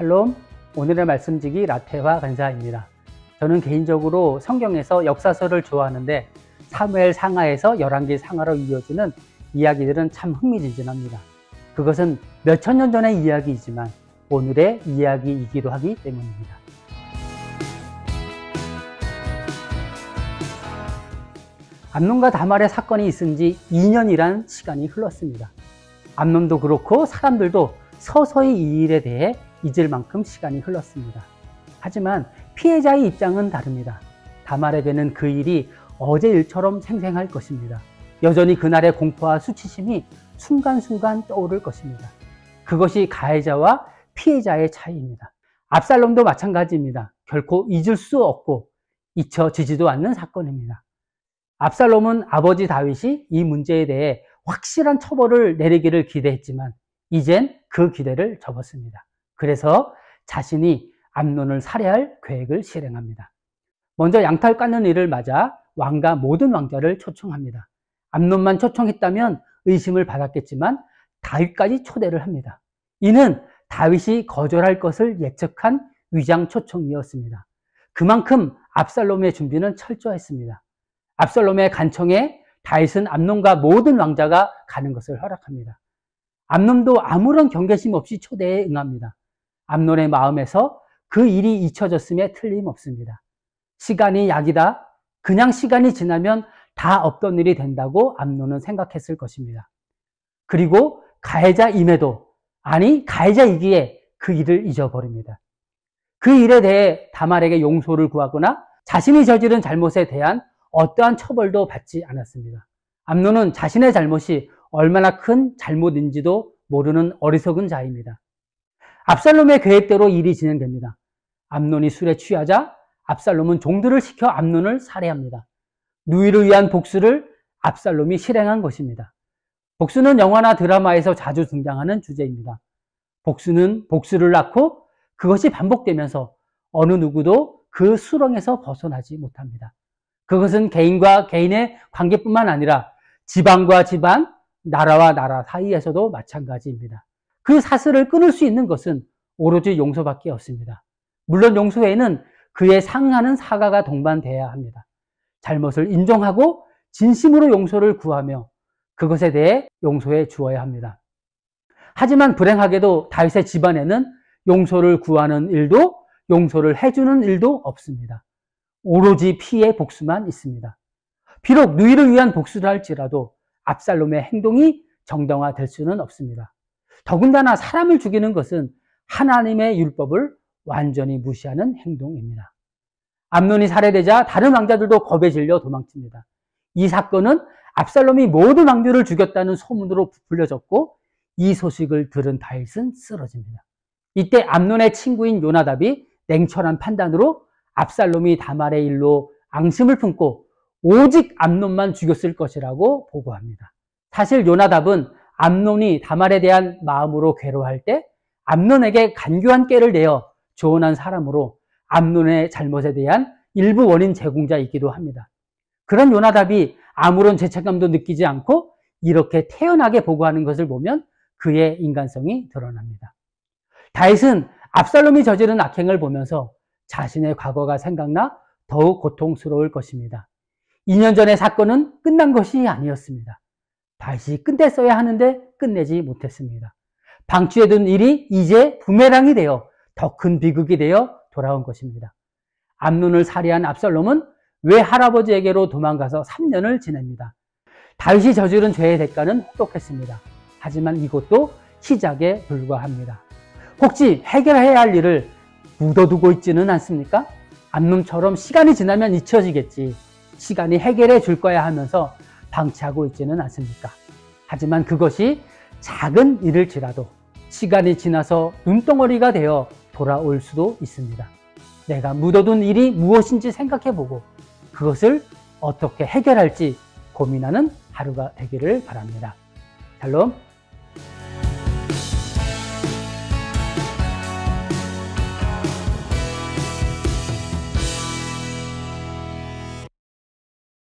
샬롬, 오늘의 말씀지기 라테화 간사입니다. 저는 개인적으로 성경에서 역사서를 좋아하는데 사무엘 상하에서 열왕기 상하로 이어지는 이야기들은 참 흥미진진합니다. 그것은 몇천 년 전의 이야기이지만 오늘의 이야기이기도 하기 때문입니다. 암논과 다말의 사건이 있은 지 2년이란 시간이 흘렀습니다. 암논도 그렇고 사람들도 서서히 이 일에 대해 잊을 만큼 시간이 흘렀습니다. 하지만 피해자의 입장은 다릅니다. 다말에게는 그 일이 어제 일처럼 생생할 것입니다. 여전히 그날의 공포와 수치심이 순간순간 떠오를 것입니다. 그것이 가해자와 피해자의 차이입니다. 압살롬도 마찬가지입니다. 결코 잊을 수 없고 잊혀지지도 않는 사건입니다. 압살롬은 아버지 다윗이 이 문제에 대해 확실한 처벌을 내리기를 기대했지만 이젠 그 기대를 접었습니다. 그래서 자신이 암논을 살해할 계획을 실행합니다. 먼저 양탈 깎는 일을 맞아 왕과 모든 왕자를 초청합니다. 암논만 초청했다면 의심을 받았겠지만 다윗까지 초대를 합니다. 이는 다윗이 거절할 것을 예측한 위장 초청이었습니다. 그만큼 압살롬의 준비는 철저했습니다. 압살롬의 간청에 다윗은 암논과 모든 왕자가 가는 것을 허락합니다. 암논도 아무런 경계심 없이 초대에 응합니다. 암논의 마음에서 그 일이 잊혀졌음에 틀림없습니다. 시간이 약이다. 그냥 시간이 지나면 다 없던 일이 된다고 암논은 생각했을 것입니다. 그리고 가해자임에도 아니 가해자이기에 그 일을 잊어버립니다. 그 일에 대해 다말에게 용서를 구하거나 자신이 저지른 잘못에 대한 어떠한 처벌도 받지 않았습니다. 암논은 자신의 잘못이 얼마나 큰 잘못인지도 모르는 어리석은 자입니다. 압살롬의 계획대로 일이 진행됩니다. 암논이 술에 취하자 압살롬은 종들을 시켜 암논을 살해합니다. 누이를 위한 복수를 압살롬이 실행한 것입니다. 복수는 영화나 드라마에서 자주 등장하는 주제입니다. 복수는 복수를 낳고 그것이 반복되면서 어느 누구도 그 수렁에서 벗어나지 못합니다. 그것은 개인과 개인의 관계뿐만 아니라 집안과 집안, 나라와 나라 사이에서도 마찬가지입니다. 그 사슬을 끊을 수 있는 것은 오로지 용서밖에 없습니다. 물론 용서 외에는 그에 상응하는 사과가 동반돼야 합니다. 잘못을 인정하고 진심으로 용서를 구하며 그것에 대해 용서해 주어야 합니다. 하지만 불행하게도 다윗의 집안에는 용서를 구하는 일도 용서를 해주는 일도 없습니다. 오로지 피해 복수만 있습니다. 비록 누이를 위한 복수를 할지라도 압살롬의 행동이 정당화될 수는 없습니다. 더군다나 사람을 죽이는 것은 하나님의 율법을 완전히 무시하는 행동입니다. 암논이 살해되자 다른 왕자들도 겁에 질려 도망칩니다. 이 사건은 압살롬이 모든 왕들을 죽였다는 소문으로 부풀려졌고 이 소식을 들은 다윗은 쓰러집니다. 이때 암논의 친구인 요나답이 냉철한 판단으로 압살롬이 다말의 일로 앙심을 품고 오직 암논만 죽였을 것이라고 보고합니다. 사실 요나답은 암논이 다말에 대한 마음으로 괴로워할 때 암논에게 간교한 꾀를 내어 조언한 사람으로 암논의 잘못에 대한 일부 원인 제공자이기도 합니다. 그런 요나답이 아무런 죄책감도 느끼지 않고 이렇게 태연하게 보고하는 것을 보면 그의 인간성이 드러납니다. 다윗은 압살롬이 저지른 악행을 보면서 자신의 과거가 생각나 더욱 고통스러울 것입니다. 2년 전의 사건은 끝난 것이 아니었습니다. 다윗이 끝냈어야 하는데 끝내지 못했습니다. 방치해둔 일이 이제 부메랑이 되어 더 큰 비극이 되어 돌아온 것입니다. 암논을 살해한 압살롬은 외할아버지에게로 도망가서 3년을 지냅니다. 다윗이 저지른 죄의 대가는 혹독했습니다. 하지만 이것도 시작에 불과합니다. 혹시 해결해야 할 일을 묻어두고 있지는 않습니까? 암논처럼 시간이 지나면 잊혀지겠지. 시간이 해결해 줄 거야 하면서 방치하고 있지는 않습니까? 하지만 그것이 작은 일일지라도 시간이 지나서 눈덩어리가 되어 돌아올 수도 있습니다. 내가 묻어둔 일이 무엇인지 생각해보고 그것을 어떻게 해결할지 고민하는 하루가 되기를 바랍니다. 샬롬.